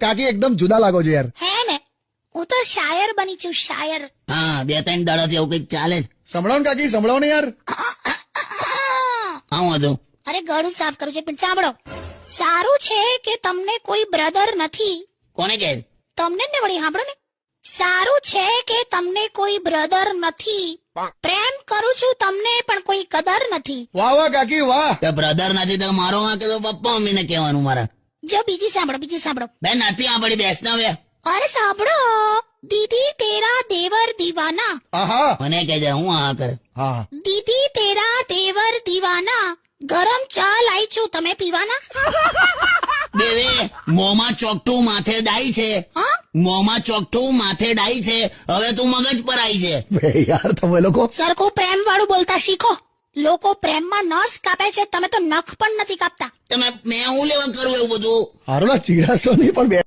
કાકી એકદમ જુદા લાગો છો યાર. હે ને, હું તો શાયર બની છું, શાયર. હા 2-3 દાડાથી એવું કઈક ચાલે જ. સંભળાવો ને કાકી, સંભળાવો ને યાર. આવું હતું. અરે ગળું સાફ કરું છે, પણ સાંભળો. સારું છે કે તમને કોઈ બ્રધર નથી. કોને કહે? તમને ને વળી સાંભળો ને. સારું છે કે તમને કોઈ બ્રધર નથી. પ્રેમ કરું છું તમને, પણ કોઈ કદર નથી. વાહ વાહ કાકી વાહ. તો બ્રધર નથી તો મારો વાંક તો પપ્પા મમ્મીને કહેવાનું મારા. જો બીજી સાંભળો, બીજી સાંભળો. બેન નથી સાંભળી, બેસ ના હવે. અરે સાંભળો. દીદી તેરા દેવર દીવાના. આહા. મને કહેજે હું આ કરે. હા. દીદી તેરા દેવર દીવાના. ગરમ ચા લાઈ છું, તમે પીવાના? બેવે મોંમાં ચોકઠું માથે ડાઈ છે. હા, મોંમાં ચોકઠું માથે ડાઈ છે. હવે તું મગજ પર આવી છે. બે યાર તમે લોકો. સરખું પ્રેમ વાળું બોલતા શીખો. લોકો પ્રેમમાં નસ કાપે છે, તમે તો નખ પણ નથી કાપતા. તમે મેં હું લેવા કરું એવું બધું? હારું ચીડાશો નહીં પણ બે